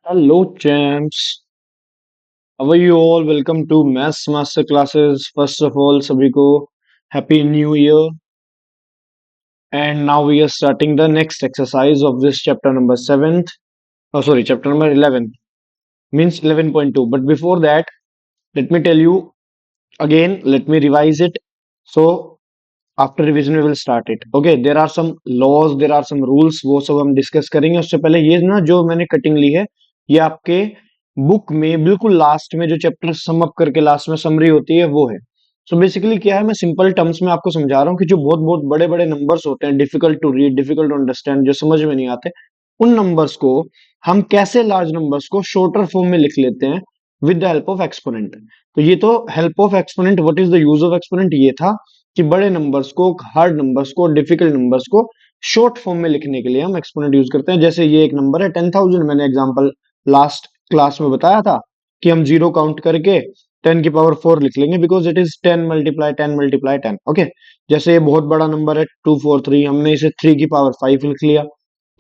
Hello, champs. How are you all? Welcome to Maths Master Classes. First of all, सभी को Happy New Year. And now we are starting the next exercise of this chapter number 7th. Oh, sorry, chapter number 11. Means 11.2. But before that, let me tell you again, let me revise it. So, after revision, we will start it. Okay, there are some laws, there are some rules, वो सब हम discuss करेंगे. उससे पहले ये ना जो मैंने कटिंग ली है, ये आपके बुक में बिल्कुल लास्ट में जो चैप्टर सम अप करके लास्ट में समरी होती है वो है. सो बेसिकली क्या है, मैं सिंपल टर्म्स में आपको समझा रहा हूँ कि जो बहुत बहुत बड़े बड़े नंबर्स होते हैं, difficult to read, difficult to understand, जो समझ में नहीं आते, उन नंबर्स को हम कैसे लार्ज नंबर्स को शॉर्टर फॉर्म में लिख लेते हैं with the help of exponent. तो ये तो help of exponent, what is the use of exponent, ये था कि बड़े नंबर्स को, हार्ड नंबर्स को, डिफिकल्ट नंबर्स को शॉर्ट फॉर्म में लिखने के लिए हम एक्सपोनेंट यूज करते हैं. जैसे ये एक नंबर है 10,000, मैंने एग्जांपल लास्ट क्लास में बताया था कि हम जीरो काउंट करके 10 की पावर 4 लिख लेंगे बिकॉज इट इज 10 × 10 × 10. ओके, जैसे ये बहुत बड़ा नंबर है 243, हमने इसे 3 की पावर 5 लिख लिया.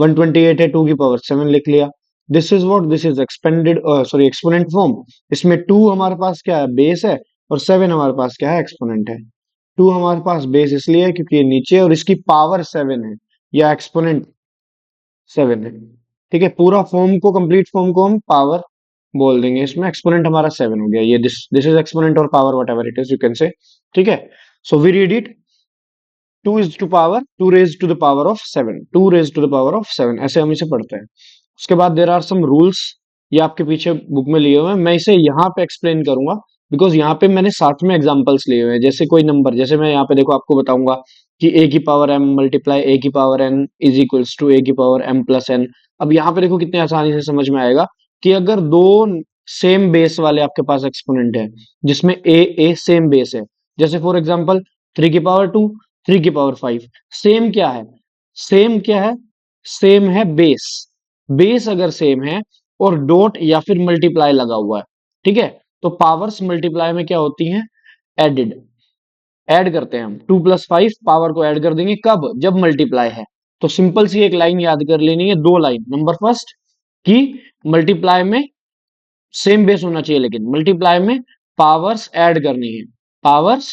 128 है, 2 की पावर 7 लिख लिया. This is what, this is expanded sorry exponent form. इसमें 2 हमारे पास क्या है, बेस है, और 7 हमारे पास क्या है, एक्सपोनेंट है. 2 हमारे पास बेस इसलिए है क्योंकि ये नीचे है और इसकी पावर 7 है, या एक्सपोनेंट 7 है. ठीक है, पूरा फॉर्म को, कंप्लीट फॉर्म को हम पावर बोल देंगे. इसमें एक्सपोनेंट हमारा 7 हो गया. ये दिस इज एक्सपोनेंट और power, whatever it is, you can say. ठीक है, so we read it 2 raise to the power of 7, 2 raise to the power of 7, ऐसे हम इसे पढ़ते हैं. उसके बाद देर आर सम रूल्स, ये आपके पीछे बुक में लिए हुए हैं. मैं इसे यहाँ पे एक्सप्लेन करूंगा बिकॉज यहाँ पे मैंने साथ में एग्जांपल्स लिए हुए हैं. जैसे कोई नंबर, जैसे मैं यहाँ पे देखो आपको बताऊंगा कि a की पावर m मल्टीप्लाई a की power n is equals to a की पावर m + n. अब यहाँ पे देखो कितने आसानी से समझ में आएगा कि अगर दो सेम बेस वाले आपके पास एक्सपोनेंट है जिसमें a सेम बेस है, जैसे फॉर एग्जाम्पल 3 की पावर 2, 3 की पावर 5, सेम क्या है, सेम क्या है, सेम है बेस. बेस अगर सेम है और डॉट या फिर मल्टीप्लाई लगा हुआ है, ठीक है, तो पावर्स मल्टीप्लाई में क्या होती हैं, एडेड. ऐड करते हैं हम 2 + 5, पावर को ऐड कर देंगे कब, जब मल्टीप्लाई है. तो सिंपल सी एक लाइन याद कर लेनी है, दो लाइन. नंबर फर्स्ट कि मल्टीप्लाई में सेम बेस होना चाहिए, लेकिन मल्टीप्लाई में पावर्स ऐड करनी है, पावर्स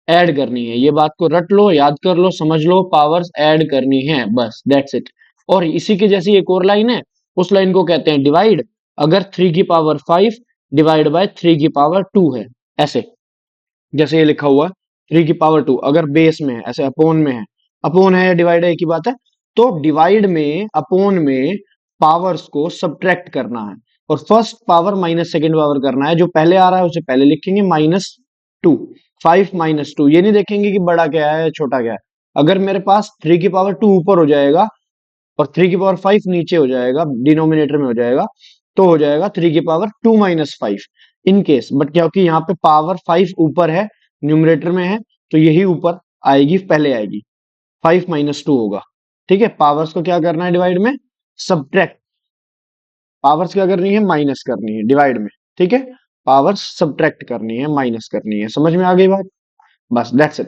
ऐड करनी है. ये बात को रट लो, याद कर लो, समझ लो, पावर्स ऐड करनी है, बस दैट्स इट. और इसी के जैसी एक और लाइन है, उस लाइन को कहते हैं डिवाइड. अगर 3 की पावर 5 डिवाइड बाय 3 की पावर 2 है, ऐसे जैसे ये लिखा हुआ 3 की पावर 2, अगर बेस में है, ऐसे अपोन में है, अपोन है या डिवाइड है एक ही बात है. तो डिवाइड में, अपोन में पावर्स को सब्ट्रैक्ट करना है, और first power minus second power करना है. जो पहले आ रहा है उसे पहले लिखेंगे, -2. 5 - 2, ये नहीं देखेंगे कि बड़ा क्या है छोटा क्या है. अगर मेरे पास 3 की पावर 2 ऊपर हो जाएगा और 3 की पावर 5 नीचे हो जाएगा, डिनोमिनेटर में हो जाएगा, तो हो जाएगा 3 की पावर 2 - 5 इन केस. बट क्योंकि यहाँ पे पावर 5 ऊपर है, न्यूमरेटर में है, तो यही ऊपर आएगी, पहले आएगी, 5 - 2 होगा. ठीक है, पावर्स को क्या करना है डिवाइड में, सब्ट्रैक्ट. पावर्स क्या करनी है, माइनस करनी है डिवाइड में. ठीक है, पावर्स सब्ट्रैक्ट करनी है, माइनस करनी है. समझ में आ गई बात, बस दैट्स इट.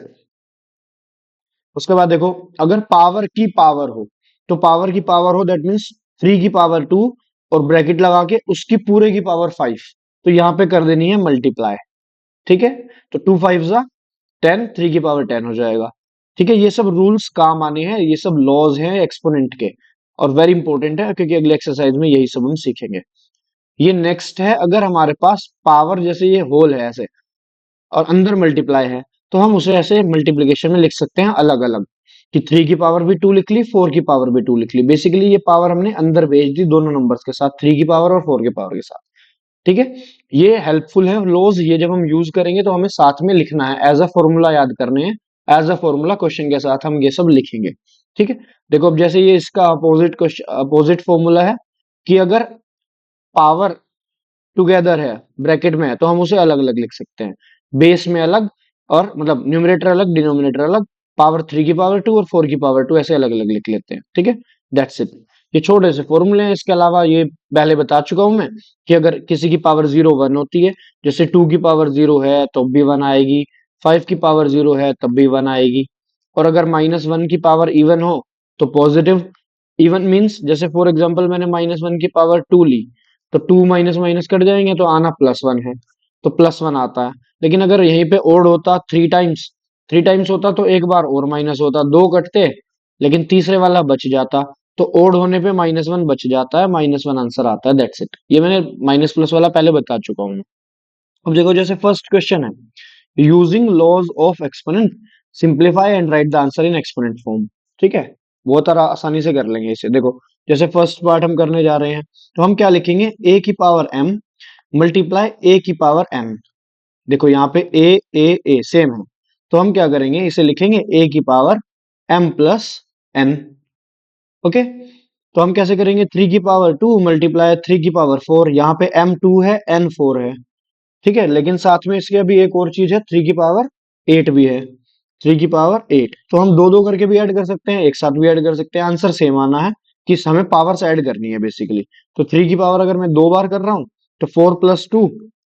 उसके बाद देखो, अगर पावर की पावर हो, तो पावर की पावर हो दैट मीन्स 3 की पावर 2 और ब्रैकेट लगा के उसकी पूरे की पावर 5, तो यहाँ पे कर देनी है मल्टीप्लाई. ठीक है, तो 2 × 5 = 10, 3 की पावर 10 हो जाएगा. ठीक है, ये सब रूल्स काम आने हैं, ये सब लॉज हैं एक्सपोनेंट के, और वेरी इंपॉर्टेंट है क्योंकि अगले एक्सरसाइज में यही सब हम सीखेंगे. ये नेक्स्ट है, अगर हमारे पास पावर जैसे ये होल है ऐसे और अंदर मल्टीप्लाई है, तो हम उसे ऐसे मल्टीप्लीकेशन में लिख सकते हैं अलग अलग, कि 3 की पावर भी 2 लिख ली, 4 की पावर भी 2 लिख ली. बेसिकली ये पावर हमने अंदर भेज दी दोनों नंबर्स के साथ, 3 की पावर और 4 की पावर के साथ. ठीक है, ये हेल्पफुल है लॉज. ये जब हम यूज करेंगे तो हमें साथ में लिखना है, एज अ फॉर्मूला याद करने हैं, एज अ फॉर्मूला क्वेश्चन के साथ हम ये सब लिखेंगे. ठीक है, देखो अब जैसे ये इसका अपोजिट क्वेश्चन, अपोजिट फॉर्मूला है कि अगर पावर टुगेदर है, ब्रैकेट में है, तो हम उसे अलग अलग लिख सकते हैं. बेस में अलग, और मतलब न्यूमरेटर अलग, डिनोमिनेटर अलग, पावर 3 की पावर 2 और 4 की पावर 2 ऐसे अलग अलग लिख लेते हैं. ठीक है, दैट्स इट. ये छोटे से फॉर्मूले हैं. इसके अलावा ये पहले बता चुका हूं मैं कि अगर किसी की पावर 0 1 होती है, जैसे 2 की पावर 0 है तो भी 1 आएगी, 5 की पावर 0 है तब भी 1 आएगी, और अगर -1 की पावर इवन हो तो पॉजिटिव. इवन मीन्स जैसे फॉर एग्जाम्पल मैंने -1 की पावर 2 ली, तो 2 माइनस माइनस कट जाएंगे तो आना +1 है, तो +1 आता है। लेकिन अगर यहीं पे ओड होता 3 टाइम्स होता तो एक बार और माइनस होता, 2 कटते, लेकिन तीसरे वाला बच जाता, तो ओड होने पे -1 बच जाता है, -1 आंसर आता है, दैट्स इट। ये मैंने माइनस प्लस वाला पहले बता चुका हूँ। अब देखो जैसे फर्स्ट क्वेश्चन है, using laws of exponent simplify and write the answer in exponent form. ठीक है, बहुत आसानी से कर लेंगे इसे। देखो जैसे फर्स्ट पार्ट हम करने जा रहे हैं, तो हम क्या लिखेंगे, ए की पावर m मल्टीप्लाई ए की पावर n। देखो यहाँ पे ए सेम है, तो हम क्या करेंगे, इसे लिखेंगे ए की power m plus n। Okay, तो हम कैसे करेंगे, 3 की पावर 2 मल्टीप्लाई 3 की पावर 4। यहाँ पे m 2 है, n 4 है। ठीक है, लेकिन साथ में इसके अभी एक और चीज है, 3 की पावर 8 भी है, 3 की पावर 8। तो हम दो दो करके भी ऐड कर सकते हैं, एक साथ भी ऐड कर सकते हैं, आंसर सेम आना है कि हमें पावर्स ऐड करनी है बेसिकली। तो 3 की पावर अगर मैं 2 बार कर रहा हूं, तो 4 + 2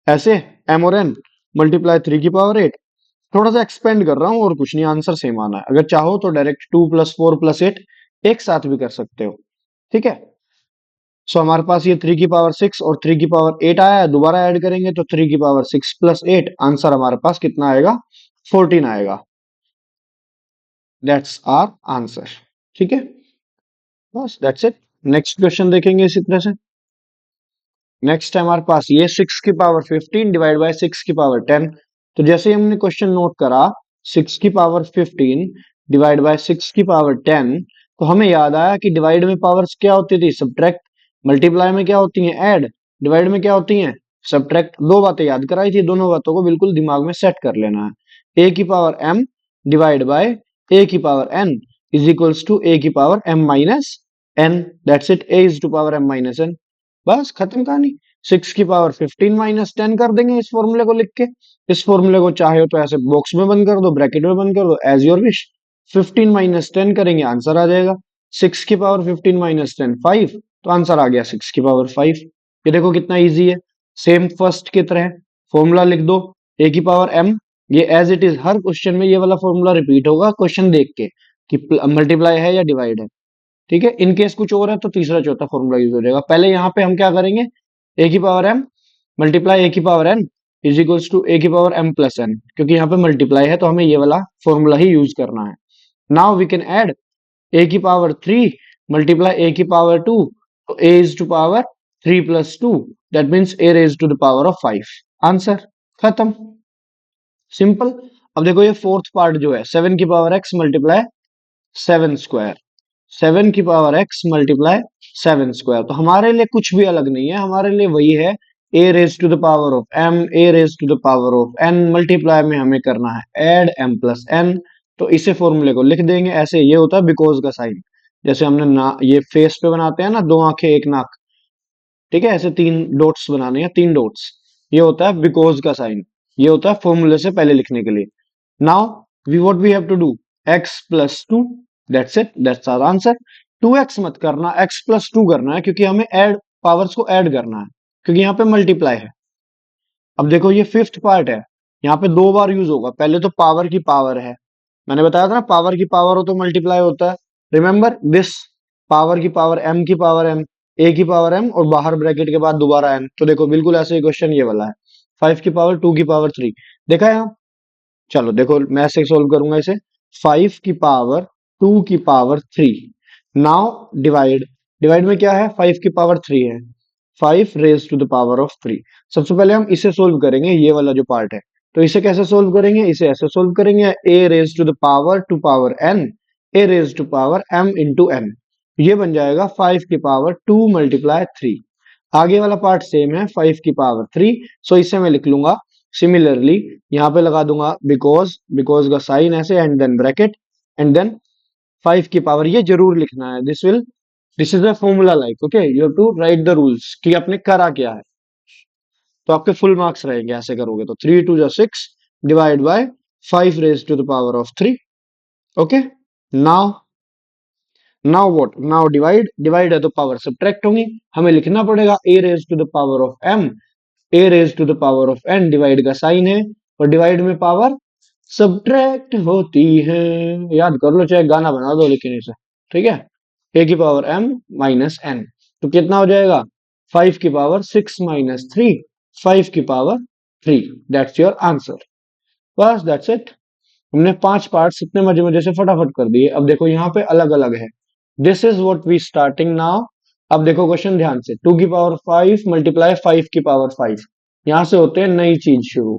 ऐसे m और n मल्टीप्लाई 3 की पावर 8। थोड़ा सा एक्सपेंड कर रहा हूँ और कुछ नहीं, आंसर सेम आना है। अगर चाहो तो डायरेक्ट 2 + 4 + 8 एक साथ भी कर सकते हो। ठीक है, सो हमारे पास ये 3 की पावर 6 और 3 की पावर 8 आया है, दोबारा ऐड करेंगे तो 3 की पावर 6 + 8, आंसर हमारे पास कितना आएगा, 14 आएगा। That's our answer. ठीक है, बस दैट्स इट। नेक्स्ट क्वेश्चन देखेंगे इसी तरह से। नेक्स्ट है हमारे पास ये 6 की पावर 15 डिवाइड बाय 6 की पावर 10। तो जैसे ही हमने क्वेश्चन नोट करा 6 की पावर 15 डिवाइड बाय 6 की पावर 10, तो हमें याद आया कि डिवाइड में पावर्स क्या होती थी, सब्ट्रैक्ट। मल्टीप्लाई में क्या होती हैं, ऐड। डिवाइड में क्या होती हैं, सब्ट्रैक्ट। दो बातें याद कराई थी, दोनों बातों को बिल्कुल दिमाग में सेट कर लेना है। ए की power m divide by a की power n is equals to a की power m minus n। That's it, a is to power m minus n। बस खत्म कहानी। 6 की पावर 15 माइनस 10 कर देंगे इस फॉर्मूले को लिख के। इस फॉर्मूले को चाहे तो ऐसे बॉक्स में बंद कर दो, ब्रैकेट में बंद कर दो, एज योर विश। 15 माइनस 10 करेंगे, आंसर आ जाएगा। 6 की पावर 15 माइनस 10 5, तो आंसर आ गया 6 की पावर 5। ये देखो कितना इजी है, सेम फर्स्ट की तरह। फॉर्मूला लिख दो, ए की पावर m, ये एज इट इज हर क्वेश्चन में ये वाला फॉर्मूला रिपीट होगा, क्वेश्चन देख के कि मल्टीप्लाई है या डिवाइड है। ठीक है, इन केस कुछ और है तो तीसरा चौथा फॉर्मूला यूज हो जाएगा। पहले यहाँ पे हम क्या करेंगे, ए की पावर m मल्टीप्लाई ए की power n is equals to a की पावर m प्लस n, क्योंकि यहाँ पे मल्टीप्लाई है तो हमें ये वाला फॉर्मूला ही यूज करना है। Now we can add a की पावर 3 मल्टीप्लाई ए की पावर 2, तो a is to power 3 + 2, that means a raise to the power of 5। Answer खत्म, सिंपल। अब देखो ये फोर्थ पार्ट जो है, 7 की पावर x मल्टीप्लाई 7 स्क्वायर, 7 की पावर x मल्टीप्लाई 7 स्क्वायर। तो हमारे लिए कुछ भी अलग नहीं है, हमारे लिए वही है, a raise to the power of m, a raise to the power of n, multiply में हमें करना है ऐड m प्लस n। तो इसे फॉर्मूले को लिख देंगे ऐसे, ये होता है बिकॉज का साइन। जैसे हमने ना ये फेस पे बनाते हैं ना, 2 आंखें 1 नाक, ठीक है, ऐसे 3 डॉट्स बनाने हैं, 3 डॉट्स, ये होता है बिकॉज का साइन। ये होता है फॉर्मूले से पहले लिखने के लिए। Now we what we have to do, x + 2, that's it, that's our answer. 2x मत करना, x + 2 करना है, क्योंकि हमें ऐड पावर्स को ऐड करना है, क्योंकि यहाँ पे मल्टीप्लाई है। अब देखो ये फिफ्थ पार्ट है, यहाँ पे 2 बार यूज होगा। पहले तो पावर की पावर है, मैंने बताया था ना, पावर की पावर हो तो मल्टीप्लाई होता है। रिमेंबर दिस, पावर की पावर m की पावर m, a की पावर m और बाहर ब्रैकेट के बाद दोबारा n। तो देखो बिल्कुल ऐसे ही क्वेश्चन ये वाला है, 5 की पावर 2 की पावर 3। देखा है यहाँ, चलो देखो मैं ऐसे सोल्व करूंगा इसे, 5 की पावर 2 की पावर 3। नाउ डिवाइड, डिवाइड में क्या है, 5 की पावर 3 है, 5 raise to the power of 3। सबसे पहले हम इसे सोल्व करेंगे, ये वाला जो पार्ट है। तो इसे कैसे सोल्व करेंगे, इसे ऐसे सोल्व करेंगे, a raise to the power to power n, a raise to power m into n। ये बन जाएगा 5 की पावर 2 मल्टीप्लाई 3। आगे वाला पार्ट सेम है, 5 की पावर 3, सो इसे मैं लिख लूंगा सिमिलरली, यहाँ पे लगा दूंगा बिकॉज, बिकॉज का साइन ऐसे, and then bracket, and then 5 की पावर, ये जरूर लिखना है, this is a formula like, okay, you have to write the rules कि आपने करा क्या है, तो आपके फुल मार्क्स रहेंगे ऐसे करोगे तो। 3 2 6 divide by 5 raise to the power of 3। Okay, now, now what, now divide, divide है तो पावर सब्ट्रैक्ट होंगी, हमें लिखना पड़ेगा a raise to the power of m, a raise to the power of n, divide का sign है, और divide में पावर सब्ट्रैक्ट होती है। याद कर लो, चाहे गाना बना दो लेकिन इसे, ठीक है, a की पावर m माइनस n, तो कितना हो जाएगा, 5 की पावर 6 - 3, 5 की पावर 3। That's your answer. बस दैट्स इट। हमने 5 पार्ट्स इतने मजे मजे से फटाफट कर दिए। अब देखो यहाँ पे अलग अलग है। This is what we starting now. अब देखो क्वेश्चन ध्यान से, 2 की पावर 5 मल्टीप्लाई 5 की पावर 5। यहां से होते हैं नई चीज शुरू।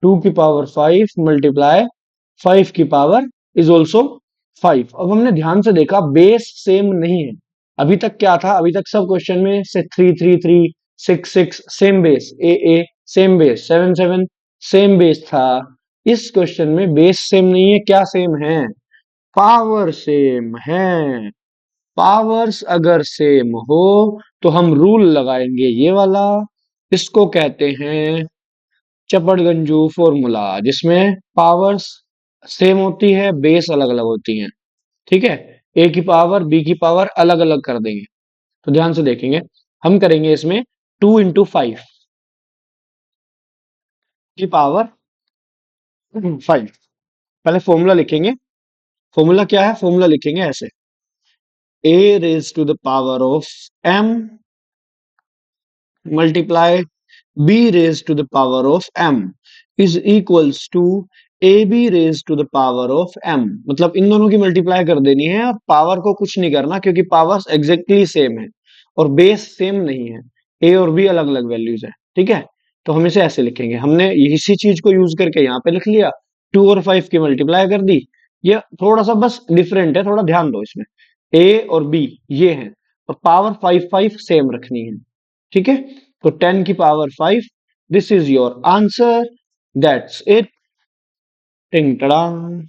2 की पावर 5 मल्टीप्लाई 5 की पावर इज ऑल्सो 5। अब हमने ध्यान से देखा बेस सेम नहीं है। अभी तक क्या था, अभी तक सब क्वेश्चन में से 3 3 3, 6 6 सेम बेस, ए सेम बेस, 7 7 सेम बेस था। इस क्वेश्चन में बेस सेम नहीं है, क्या सेम है? पावर सेम है। पावर्स अगर सेम हो तो हम रूल लगाएंगे ये वाला। इसको कहते हैं चपड़गंजू फॉर्मूला, जिसमें पावर्स सेम होती है, बेस अलग अलग होती हैं। ठीक है, ए की पावर बी की पावर अलग अलग कर देंगे। तो ध्यान से देखेंगे, हम करेंगे इसमें 2 × 5 की पावर 5। पहले फॉर्मूला लिखेंगे। फॉर्मूला क्या है? फॉर्मूला लिखेंगे ऐसे, a raised to the power of m multiply b raised to the power of m is equals to ab raised to the power of m। मतलब इन दोनों की मल्टीप्लाई कर देनी है और पावर को कुछ नहीं करना, क्योंकि पावर्स एग्जैक्टली सेम है और बेस सेम नहीं है। ए और बी अलग अलग वैल्यूज है। ठीक है, तो हम इसे ऐसे लिखेंगे। हमने इसी चीज को यूज करके यहाँ पे लिख लिया, 2 और 5 की मल्टीप्लाई कर दी। ये थोड़ा सा बस डिफरेंट है, थोड़ा ध्यान दो इसमें। ए और बी ये है, और पावर 5 5 सेम रखनी है। ठीक है, तो 10 की power 5, this is your answer. That's it. टिंग टड़ांग।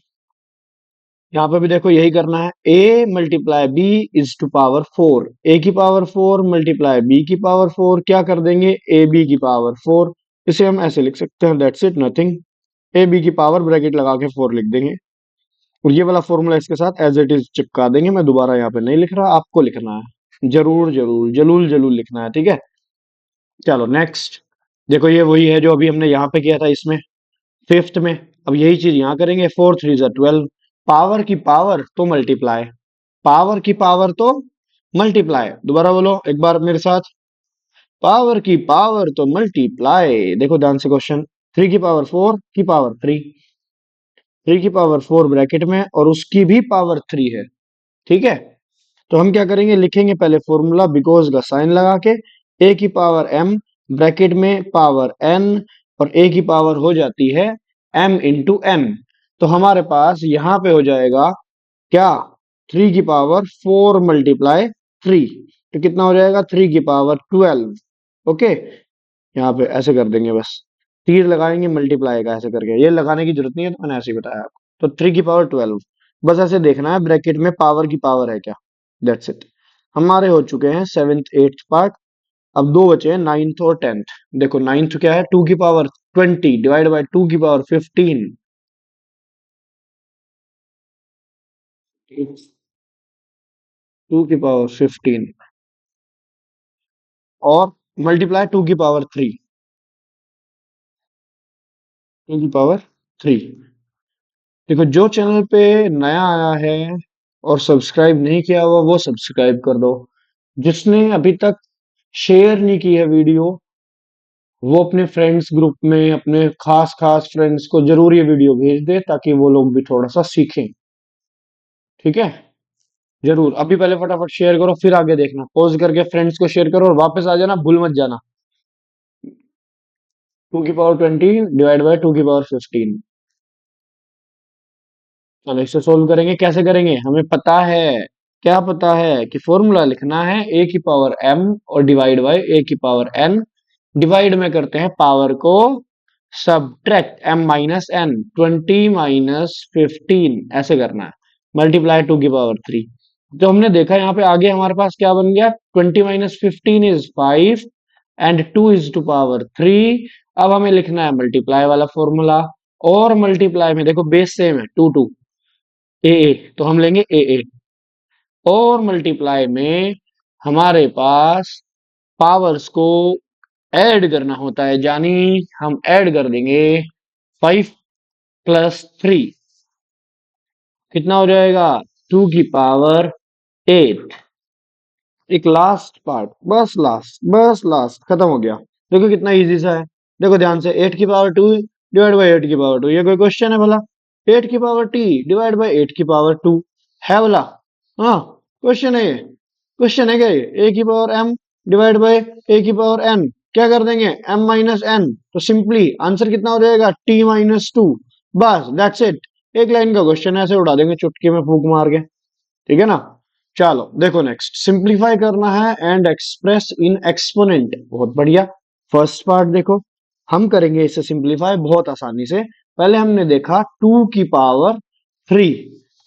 यहाँ पे भी देखो यही करना है, a multiply B is to power 4। A की पावर 4 मल्टीप्लाई बी की पावर 4, क्या कर देंगे? ए बी की पावर 4। इसे हम ऐसे लिख सकते हैं, that's it, nothing. A B की पावर ब्रैकेट लगा के 4 लिख देंगे, और ये वाला फॉर्मूला इसके साथ एज इट इज चिपका देंगे। मैं दोबारा यहाँ पे नहीं लिख रहा, आपको लिखना है, जरूर जरूर जलूल जलूल लिखना है। ठीक है, चलो नेक्स्ट। देखो ये वही है जो अभी हमने यहाँ पे किया था इसमें, फिफ्थ में। अब यही चीज यहाँ करेंगे, 4 3 = 12। पावर की पावर तो मल्टीप्लाई, पावर की पावर तो मल्टीप्लाई। दोबारा बोलो एक बार मेरे साथ, पावर की पावर तो मल्टीप्लाई। देखो ध्यान से क्वेश्चन, 3 की पावर 4 की पावर 3, 3 की पावर 4 ब्रैकेट में, और उसकी भी पावर 3 है। ठीक है, तो हम क्या करेंगे, लिखेंगे पहले फॉर्मूला बिकॉज का साइन लगा के, ए की पावर m ब्रैकेट में पावर n, और ए की पावर हो जाती है m इंटू m। तो हमारे पास यहां पे हो जाएगा क्या, 3 की पावर 4 मल्टीप्लाई 3, तो कितना हो जाएगा, 3 की पावर 12। ओके, यहाँ पे ऐसे कर देंगे, बस तीर लगाएंगे मल्टीप्लाई का ऐसे करके, ये लगाने की जरूरत नहीं है, तो मैंने ऐसे ही बताया आपको। तो 3 की पावर 12, बस ऐसे देखना है ब्रैकेट में पावर की पावर है क्या। That's it. हमारे हो चुके हैं 7th 8th पार्ट। अब दो बचे हैं, 9th और 10th। देखो 9th क्या है, 2 की पावर 20 डिवाइड बाई 2 की पावर 15, 2 की पावर 15, और मल्टीप्लाई 2 की पावर 3, 2 की पावर 3। देखो जो चैनल पे नया आया है और सब्सक्राइब नहीं किया हुआ, वो सब्सक्राइब कर दो। जिसने अभी तक शेयर नहीं की है वीडियो, वो अपने फ्रेंड्स ग्रुप में अपने खास खास फ्रेंड्स को जरूर ये वीडियो भेज दे, ताकि वो लोग भी थोड़ा सा सीखें। ठीक है, जरूर अभी पहले फटाफट शेयर करो, फिर आगे देखना। पॉज करके फ्रेंड्स को शेयर करो और वापस आ जाना, भूल मत जाना। 2 की पावर 20 डिवाइड बाय 2 की पावर 15। चलो इसे सोल्व करेंगे, कैसे करेंगे? हमें पता है, क्या पता है कि फॉर्मूला लिखना है ए की पावर m और डिवाइड बाय ए की पावर n। डिवाइड में करते हैं पावर को सब्ट्रैक्ट, m माइनस n, 20 - 15 ऐसे करना है, मल्टीप्लाई 2 की पावर 3। तो हमने देखा यहाँ पे आगे हमारे पास क्या बन गया, 20 - 15 is 5 and 2 is to power 3। अब हमें लिखना है मल्टीप्लाई वाला फॉर्मूला, और मल्टीप्लाई में देखो बेस सेम है, 2 2 ए, तो हम लेंगे ए, और मल्टीप्लाई में हमारे पास पावर्स को ऐड करना होता है, यानी हम ऐड कर देंगे 5 + 3, कितना हो जाएगा, 2 की पावर 8। एक लास्ट पार्ट, बस लास्ट खत्म हो गया। देखो कितना इजी सा है। देखो ध्यान से, 8 की पावर 2 डिवाइड बाई 8 की पावर 2, ये कोई क्वेश्चन है भला? 8 की पावर t डिवाइड बाई 8 की पावर 2 है भला? हाँ, क्वेश्चन है ये? क्वेश्चन है क्या ये? a की power m divide by a की पावर n, क्या कर देंगे? m माइनस n, तो सिंपली आंसर कितना हो जाएगा? t-2। बस दैट्स इट। एक लाइन का क्वेश्चन ऐसे उड़ा देंगे चुटकी में फूंक मार के। ठीक है ना? चलो देखो, नेक्स्ट सिंप्लीफाई करना है एंड एक्सप्रेस इन एक्सपोनेंट। बहुत बढ़िया। फर्स्ट पार्ट देखो, हम करेंगे इसे सिंप्लीफाई बहुत आसानी से। पहले हमने देखा 2 की पावर 3,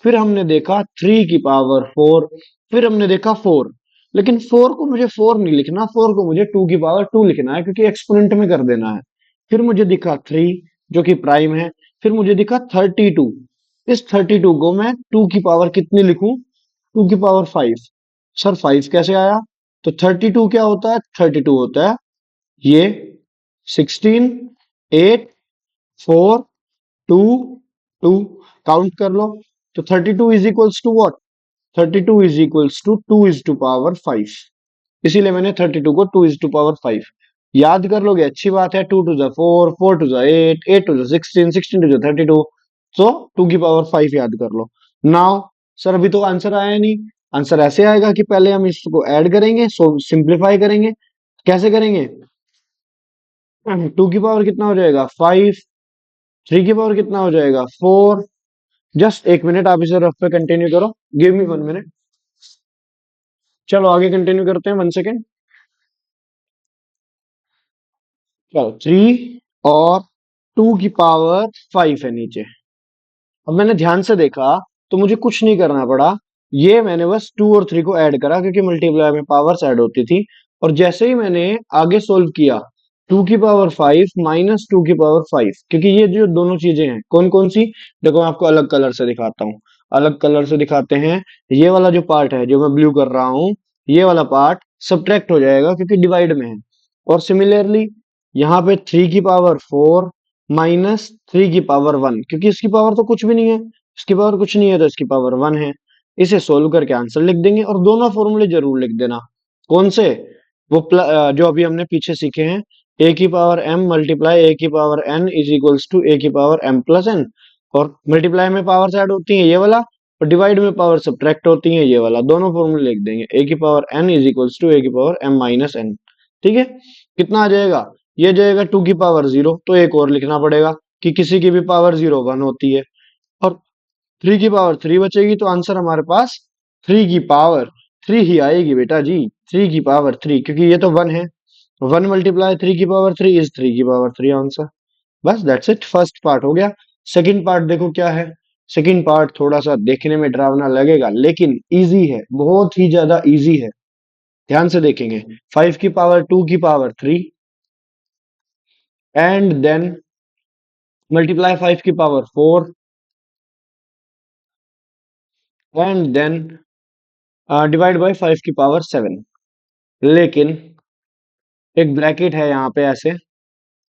फिर हमने देखा 3 की पावर 4, फिर हमने देखा 4। लेकिन 4 को मुझे 4 नहीं लिखना, 4 को मुझे 2 की पावर 2 लिखना है, क्योंकि एक्सपोनेंट में कर देना है। फिर मुझे दिखा 3, जो कि प्राइम है। फिर मुझे दिखा 32। इस 32 को मैं 2 की पावर कितनी लिखूं? 2 की पावर 5। सर 5 कैसे आया? तो 32 क्या होता है? 32 होता है ये 16, 8, 4, 2, 2। काउंट कर लो। तो 32 is equals to what? 32 is equals to 2 is to power 5। इसीलिए मैंने 32 को 2 इज टू पावर 5 याद कर लोगे, अच्छी बात है। 2 to the 4, 4 to the 8, 8 to the 16, 16 to the 32। तो 2 की पावर 5 याद कर लो। नाउ सर अभी तो आंसर आया नहीं। आंसर ऐसे आएगा कि पहले हम इसको ऐड करेंगे, सो सिंप्लीफाई करेंगे। कैसे करेंगे? 2 की पावर कितना हो जाएगा? 5। 3 की पावर कितना हो जाएगा? 4। जस्ट एक मिनट, आप इसे रफ पे कंटिन्यू करो। Give me 1 minute. चलो आगे कंटिन्यू करते हैं, 1 सेकेंड। चलो 3 और 2 की पावर 5 है नीचे। अब मैंने ध्यान से देखा तो मुझे कुछ नहीं करना पड़ा। ये मैंने बस 2 और 3 को ऐड करा, क्योंकि मल्टीप्लाई में पावर्स ऐड होती थी। और जैसे ही मैंने आगे सोल्व किया, 2 की पावर 5 माइनस 2 की पावर 5, क्योंकि ये जो दोनों चीजें हैं कौन कौन सी, देखो मैं आपको अलग कलर से दिखाता हूँ। अलग कलर से दिखाते हैं। ये वाला जो पार्ट है जो मैं ब्लू कर रहा हूँ, ये वाला पार्ट सब्ट्रैक्ट हो जाएगा क्योंकि डिवाइड में है। और सिमिलरली यहाँ पे 3 की पावर 4 माइनस 3 की पावर 1, क्योंकि इसकी पावर तो कुछ भी नहीं है। इसकी पावर कुछ नहीं है तो इसकी पावर 1 है। इसे सोल्व करके आंसर लिख देंगे, और दोनों फॉर्मूले जरूर लिख देना। कौन से? वो जो अभी हमने पीछे सीखे हैं। a की पावर m मल्टीप्लाई a की power n is equals to a की पावर m प्लस n। और मल्टीप्लाई में पावर्स ऐड होती हैं, ये वाला। और डिवाइड में पावर सब्ट्रैक्ट होती है, ये वाला। दोनों फॉर्मूले लिख देंगे। a की power n is equals to a की पावर m माइनस n। ठीक है? कितना आ जाएगा? ये जाएगा 2 की पावर 0, तो एक और लिखना पड़ेगा कि किसी की भी पावर 0 1 होती है। और 3 की पावर 3 बचेगी, तो आंसर हमारे पास 3 की पावर 3 ही आएगी बेटा जी। 3 की पावर 3, क्योंकि ये तो 1 है। 1 मल्टीप्लाई 3 की पावर 3 इज 3 की पावर 3 आंसर। बस दैट्स इट, फर्स्ट पार्ट हो गया। सेकंड पार्ट देखो क्या है। सेकंड पार्ट थोड़ा सा देखने में डरावना लगेगा, लेकिन इजी है, बहुत ही ज्यादा इजी है। ध्यान से देखेंगे। 5 की पावर 2 की पावर 3 एंड देन मल्टीप्लाई 5 की power 4 and then divide by 5 की पावर 7। लेकिन एक ब्रैकेट है यहाँ पे ऐसे,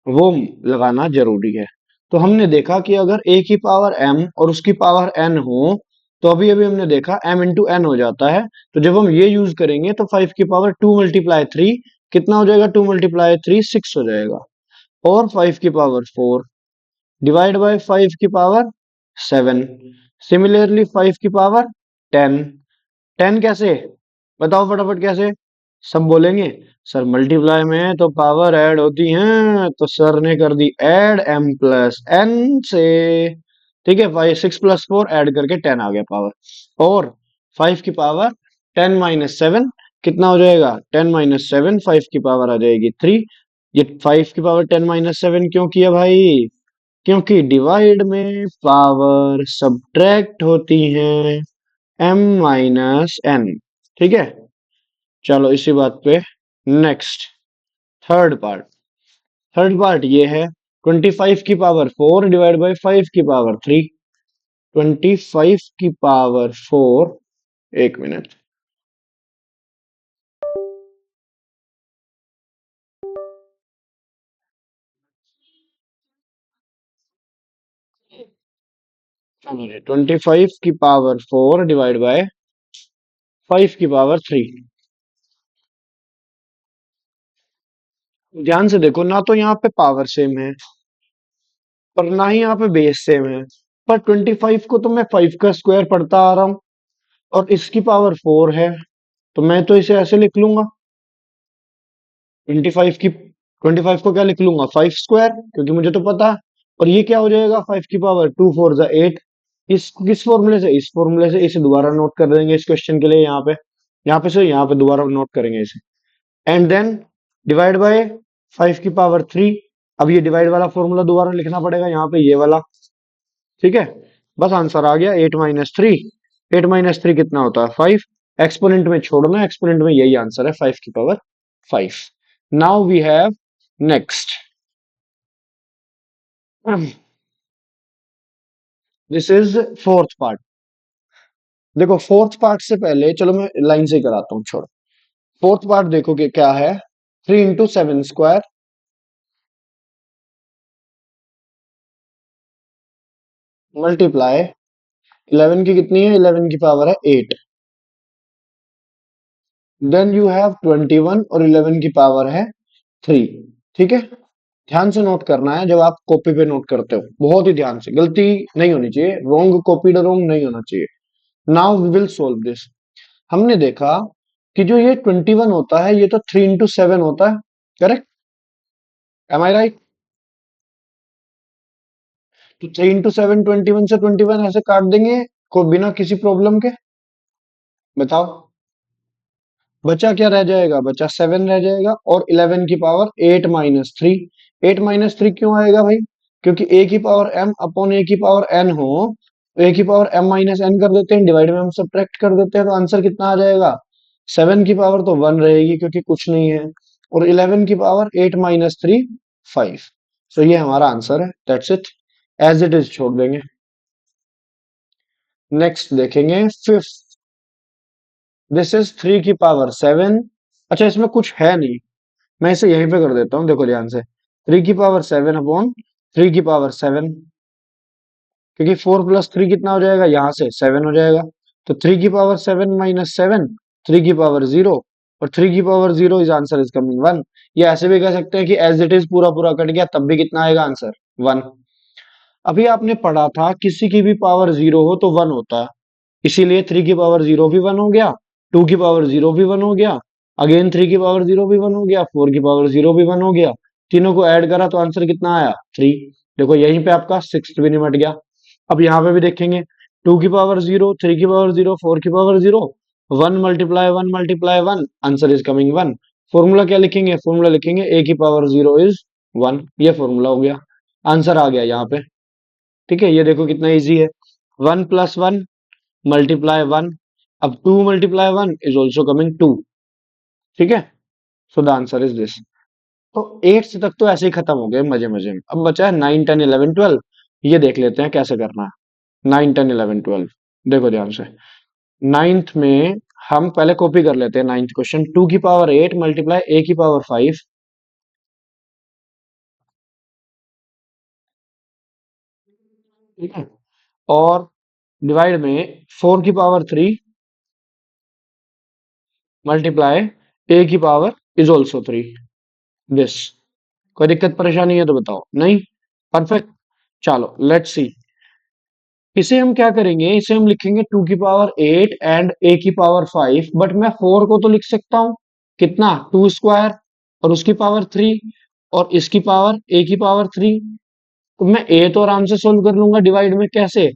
वो लगाना जरूरी है। तो हमने देखा कि अगर a की पावर m और उसकी पावर n हो, तो अभी अभी हमने देखा m इंटू n हो जाता है। तो जब हम ये यूज करेंगे तो 5 की पावर 2 मल्टीप्लाई 3 कितना हो जाएगा? 2 मल्टीप्लाई 3 6 हो जाएगा। और 5 की पावर 4 डिवाइड बाय 5 की पावर 7। सिमिलरली 5 की पावर 10। 10 कैसे? बताओ फटाफट कैसे? सब बोलेंगे सर मल्टीप्लाई में तो पावर ऐड होती हैं, तो सर ने कर दी ऐड m प्लस n से। ठीक है, 6 प्लस 4 ऐड करके 10 आ गया पावर। और 5 की पावर 10 माइनस 7 कितना हो जाएगा? 10 माइनस 7, 5 की पावर आ जाएगी 3। ये 5 की पावर 10 माइनस 7 क्यों किया भाई? क्योंकि डिवाइड में पावर सब्ट्रैक्ट होती हैं m माइनस n। ठीक है? चलो इसी बात पे next, third part. Third part ये है, 25 की पावर 4 डिवाइड बाई 5 की पावर 3। 25 की पावर 4, एक मिनट। चलिए 25 की पावर 4 डिवाइड बाय 5 की पावर 3। ध्यान से देखो, ना तो यहाँ पे पावर सेम है और ना ही यहाँ पे बेस सेम है, पर 25 को तो मैं 5 का स्क्वायर पढ़ता आ रहा हूँ और इसकी पावर 4 है, तो मैं तो इसे ऐसे लिख लूंगा। 25 को क्या लिख लूंगा, 5 स्क्वायर, क्योंकि मुझे तो पता है। और ये क्या हो जाएगा, 5 की पावर 2 4 जा 8। इस किस फॉर्मूले से, इस फॉर्मूले से। इसे दोबारा नोट कर देंगे इस क्वेश्चन के लिए, यहाँ पे से यहाँ पे दोबारा नोट करेंगे इसे। एंड देन डिवाइड बाय 5 की पावर 3। अब ये डिवाइड वाला फॉर्मूला दोबारा लिखना पड़ेगा यहाँ पे, ये वाला। ठीक है, बस आंसर आ गया 8 - 3। 8 - 3 कितना होता है, 5। एक्सपोनेंट में छोड़ना, एक्सपोनेंट में यही आंसर है, 5 की power 5। Now we have next, this is fourth part. देखो फोर्थ पार्ट से पहले चलो मैं लाइन से ही कराता हूँ, छोड़ो। फोर्थ पार्ट देखो कि क्या है, 3 × 7 स्क्वायर मल्टीप्लाई 11 की कितनी है, 11 की पावर है 8। देन यू हैव 21 और 11 की पावर है 3। ठीक है, ध्यान से नोट करना है जब आप कॉपी पे नोट करते हो, बहुत ही ध्यान से, गलती नहीं होनी चाहिए, रॉन्ग कॉपीड रॉन्ग नहीं होना चाहिए। Now we will solve this. हमने देखा कि जो ये 21 होता है, ये तो 3 × 7 होता है, करेक्ट? एम आई राइट? तो 3 × 7 21 से 21 ऐसे काट देंगे को बिना किसी प्रॉब्लम के। बताओ बचा क्या रह जाएगा, बचा 7 रह जाएगा, और 11 की पावर 8 - 3। 8 - 3 क्यों आएगा भाई, क्योंकि a की पावर m अपॉन a की पावर n हो, तो a की पावर m - n कर देते हैं, डिवाइड में हम सब्ट्रैक्ट कर देते हैं, तो आंसर कितना आ जाएगा, 7 की पावर तो 1 रहेगी क्योंकि कुछ नहीं है, और 11 की पावर 8 - 3 5। सो ये हमारा आंसर है, that's it, as it is छोड़ देंगे। नेक्स्ट देखेंगे फिफ्थ, दिस इज 3 की पावर 7। अच्छा इसमें कुछ है नहीं, मैं इसे यहीं पे कर देता हूँ, देखो ध्यान से, 3 की पावर 7 अपॉन 3 की पावर 7, क्योंकि 4 + 3 कितना हो जाएगा, यहाँ से 7 हो जाएगा, तो 3 की पावर 7 - 7, 3 की पावर 0, और 3 की power 0 is answer is coming 1। ये ऐसे भी कह सकते हैं कि एज इट इज पूरा पूरा कट गया, तब भी कितना आएगा आंसर, 1। अभी आपने पढ़ा था किसी की भी पावर 0 हो तो 1 होता है, इसीलिए 3 की पावर 0 भी 1 हो गया, 2 की पावर 0 भी 1 हो गया, अगेन 3 की पावर 0 भी 1 हो गया, 4 की पावर 0 भी 1 हो गया, तीनों को ऐड करा तो आंसर कितना आया, 3। देखो यहीं पे आपका सिक्स भी निमट गया। अब यहाँ पे भी देखेंगे, 2 की पावर 0, 3 की पावर 0, 4 की power 0, 1 × 1 × 1, answer is coming 1। Formula क्या लिखेंगे, फॉर्मूला लिखेंगे a की पावर 0 इज 1, ये फॉर्मूला हो गया, आंसर आ गया यहाँ पे। ठीक है, ये देखो कितना इजी है, 1 + 1 × 1। अब 2 × 1 इज ऑल्सो कमिंग 2। ठीक है, so the answer is this. तो 8 तक तो ऐसे ही खत्म हो गए मजे मजे में, अब बचा है 9 10 11 12। ये देख लेते हैं कैसे करना है, 9 10 11 12। देखो ध्यान से, नाइन्थ में हम पहले कॉपी कर लेते हैं नाइन्थ क्वेश्चन, 2 की पावर 8 मल्टीप्लाई a की पावर 5। ठीक है, और डिवाइड में 4 की पावर 3 मल्टीप्लाई a की पावर इज ऑल्सो 3, दिस। कोई दिक्कत परेशानी है तो बताओ, नहीं? परफेक्ट। चलो लेट्स सी, इसे हम क्या करेंगे, इसे हम लिखेंगे 2 की पावर 8 एंड a की पावर 5, बट मैं 4 को तो लिख सकता हूं, कितना, 2 स्क्वायर, और उसकी पावर 3, और इसकी पावर a की पावर 3। तो मैं a तो आराम से सोल्व कर लूंगा डिवाइड में, कैसे,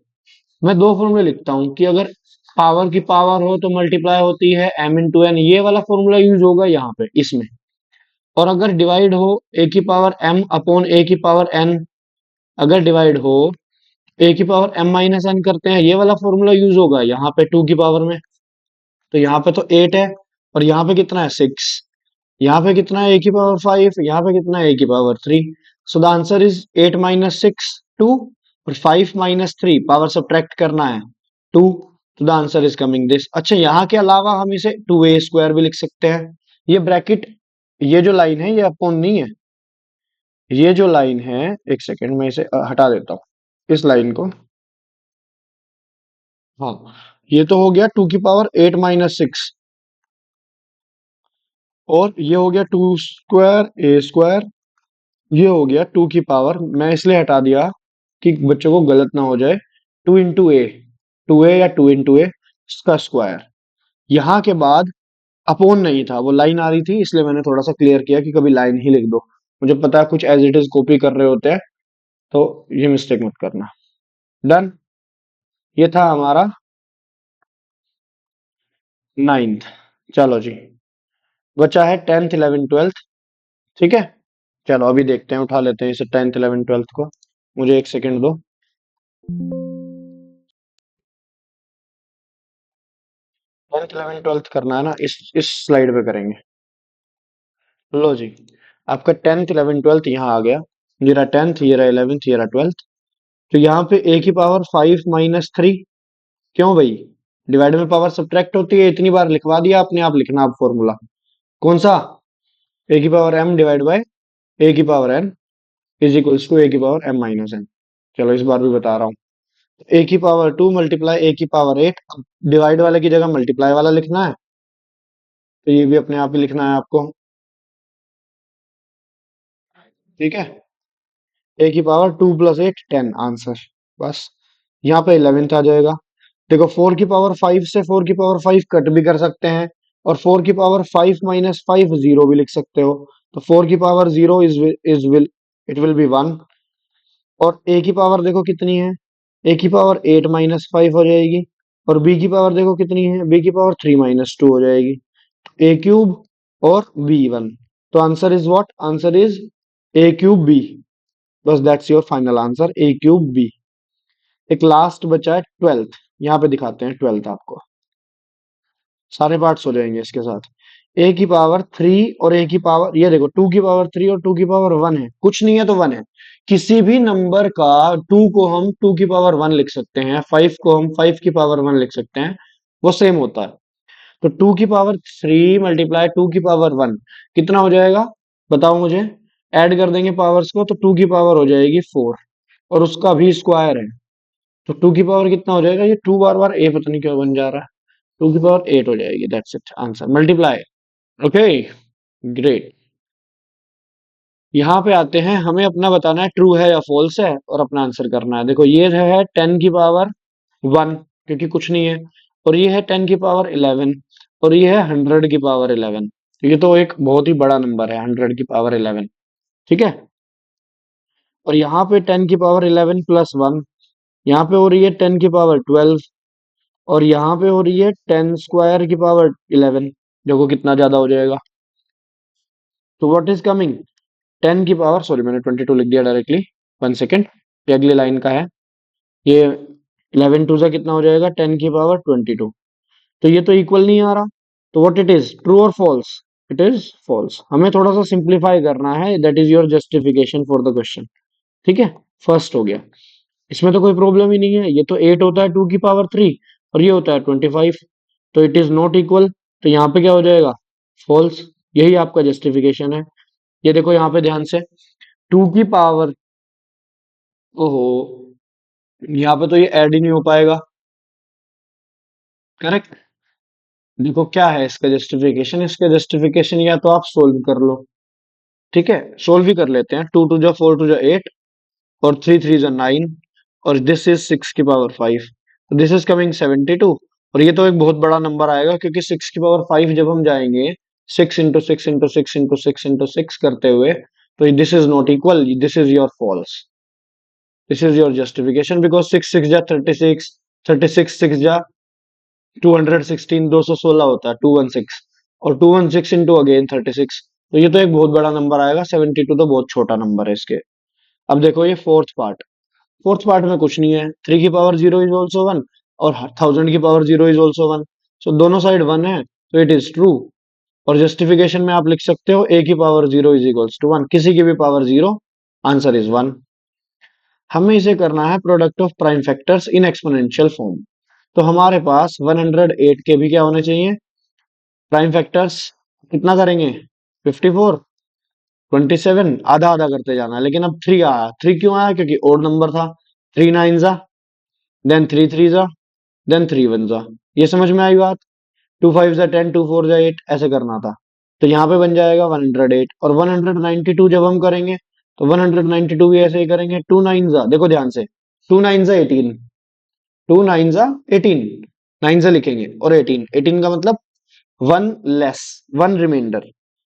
मैं दो फॉर्मूले लिखता हूं कि अगर पावर की पावर हो तो मल्टीप्लाई होती है m × n, ये वाला फॉर्मूला यूज होगा यहाँ पे इसमें। और अगर डिवाइड हो a की पावर m अपॉन a की पावर n, अगर डिवाइड हो a की पावर m - n करते हैं, ये वाला फॉर्मूला यूज होगा यहाँ पे 2 की पावर में। तो यहाँ पे तो 8 है, और यहाँ पे कितना है, 6। यहाँ पे कितना है, a की पावर 5, यहाँ पे कितना है, a की power 3। So the answer is 8 - 6 2, और 5 - 3 पावर सब्ट्रैक्ट करना है 2, तो the answer is coming this. अच्छा यहाँ के अलावा हम इसे 2a² भी लिख सकते हैं। ये ब्रैकेट, ये जो लाइन है ये अपॉन नहीं है, ये जो लाइन है, एक सेकेंड में इसे हटा देता हूँ इस लाइन को। हाँ, ये तो हो गया 2 की पावर 8 - 6, और ये हो गया 2 स्क्वायर a स्क्वायर, ये हो गया 2 की पावर, मैं इसलिए हटा दिया कि बच्चों को गलत ना हो जाए, 2 into a, 2a या 2 into a इसका स्क्वायर। यहाँ के बाद अपोन नहीं था, वो लाइन आ रही थी, इसलिए मैंने थोड़ा सा क्लियर किया कि कभी लाइन ही लिख दो। मुझे पता है कुछ एज इट इज कॉपी कर रहे होते हैं, तो ये मिस्टेक मत करना। डन। ये था हमारा 9th। चलो जी, बचा है 10th 11th 12th। ठीक है, चलो अभी देखते हैं, उठा लेते हैं इसे 10th 11th 12th को। मुझे एक सेकंड दो। 10th 11th 12th करना है ना, इस स्लाइड पे करेंगे। लो जी, आपका 10th 11th 12th यहाँ आ गया। ये रहा 10th, ये रहा 11th, ये रहा 12th। तो यहाँ पे a की पावर 5 - 3। क्यों भाई? डिवाइड में पावर सब्ट्रैक्ट होती है, इतनी बार लिखवा दिया आपने, आप लिखना आप फॉर्मूला कौन सा, a की power m divide by a की power n is equals to a की पावर m - n। चलो इस बार भी बता रहा हूँ, a की पावर 2 मल्टीप्लाई a की पावर 8। अब डिवाइड वाले की जगह मल्टीप्लाई वाला लिखना है, तो ये भी अपने आप ही लिखना है आपको। ठीक है, a की पावर 2 + 8 10 आंसर। बस यहाँ पे 11th आ जाएगा। देखो 4 की पावर 5 से 4 की पावर 5 कट भी कर सकते हैं, और 4 की पावर 5 - 5 0 भी लिख सकते हो। तो 4 की power 0 is will it will be 1। और a की पावर देखो कितनी है, a की पावर 8 - 5 हो जाएगी। और b की पावर देखो कितनी है, b की पावर 3 - 2 हो जाएगी। a क्यूब और b 1। तो answer is what, answer is a cube b। बस that's your final answer, a cube b। एक लास्ट बचा है 12th, यहाँ पे दिखाते हैं 12th आपको। सारे पार्ट्स हो जाएंगे इसके साथ। a की पावर 3 और a की पावर, ये देखो 2 की पावर 3 और 2 की पावर 1 है, कुछ नहीं है तो 1 है। किसी भी नंबर का 2 को हम 2 की पावर 1 लिख सकते हैं, 5 को हम 5 की पावर 1 लिख सकते हैं, वो सेम होता है। तो 2 की पावर 3 मल्टीप्लाई 2 की पावर 1 कितना हो जाएगा, बताओ मुझे। ऐड कर देंगे पावर्स को, तो 2 की पावर हो जाएगी 4, और उसका भी स्क्वायर है। तो 2 की पावर कितना हो जाएगा, ये 2 बार बार ए पता नहीं क्यों बन जा रहा है, 2 की पावर 8 हो जाएगी। That's it answer, multiply. Okay, great. यहाँ पे आते हैं, हमें अपना बताना है ट्रू है या फॉल्स है, और अपना आंसर करना है। देखो ये है 10 की पावर 1, क्योंकि कुछ नहीं है। और ये है 10 की पावर 11, और ये है 100 की पावर 11। तो ये तो एक बहुत ही बड़ा नंबर है, 100 की पावर 11। ठीक है, और यहाँ पे 10 की पावर 11 प्लस 1, यहाँ पे हो रही है 10 की पावर 12, और यहाँ पे हो रही है 10 स्क्वायर की पावर 11। देखो कितना ज्यादा हो जाएगा। तो व्हाट इज कमिंग, 10 की पावर, सॉरी मैंने 22 लिख दिया डायरेक्टली, 1 सेकेंड, ये अगली लाइन का है। ये 11 टू सा कितना हो जाएगा, 10 की पावर 22। तो ये तो इक्वल नहीं आ रहा। तो व्हाट इट इज, ट्रू और फॉल्स? It is false. हमें थोड़ा सा सिंप्लीफाई करना है, that is your justification for the question. ठीक है, फर्स्ट हो गया, इसमें तो कोई प्रॉब्लम ही नहीं है। ये तो 8 होता है 2 की पावर 3, और ये होता है 25। तो इट इज नॉट इक्वल। तो यहाँ पे क्या हो जाएगा, फॉल्स। यही आपका जस्टिफिकेशन है। ये देखो यहाँ पे ध्यान से, 2 की पावर, ओहो, यहाँ पे तो ये ऐड ही नहीं हो पाएगा। करेक्ट। देखो क्या है इसका जस्टिफिकेशन, इसका जस्टिफिकेशन या तो आप सोल्व कर लो। ठीक है, सोल्व ही कर लेते हैं। 2 2 जा 4 2 जा 8, और 3 3 जा 9, और दिस इज 6 की पावर 5, दिस इज कमिंग 72। और ये तो एक बहुत बड़ा नंबर आएगा, क्योंकि 6 की पावर 5 जब हम जाएंगे 6 × 6 × 6 × 6 करते हुए, तो this is not equal, this is your false, this is your justification. Because 6 6 जा 36, 36 6 जा 216, 216 होता है 216, और 216 इंटू अगेन 36। तो ये तो एक बहुत बड़ा नंबर आएगा, 72 तो बहुत छोटा नंबर है इसके। अब देखो ये फोर्थ पार्ट में कुछ नहीं है, 3 की पावर 0 इज ऑल्सो 1, और 1000 की पावर 0 इज ऑल्सो 1। सो दोनों साइड 1 है, तो इट इज ट्रू। और जस्टिफिकेशन में आप लिख सकते हो a की पावर 0 इज इक्वल्स टू 1, किसी की भी पावर 0, आंसर इज 1। हमें इसे करना है product of prime factors in exponential form. तो हमारे पास 108 के भी क्या होने चाहिए, प्राइम फैक्टर्स। कितना करेंगे, 54, 27, आधा आधा करते जाना है। लेकिन अब 3 आया, 3 क्यों आया, क्योंकि ओड नंबर था। 3 9 जा, देन 3 3 जा, देन 3 1 जा। ये समझ में आई बात। 2 5 जा 10, 2 4 जा 8, ऐसे करना था। तो यहाँ पे बन जाएगा 108, और 192 जब हम करेंगे तो 192 भी ऐसे ही करेंगे। टू नाइन जा, देखो ध्यान से, टू नाइन जा 18, टू नाइन जा 18, नाइन से लिखेंगे और 18, 18 का मतलब one less, one reminder,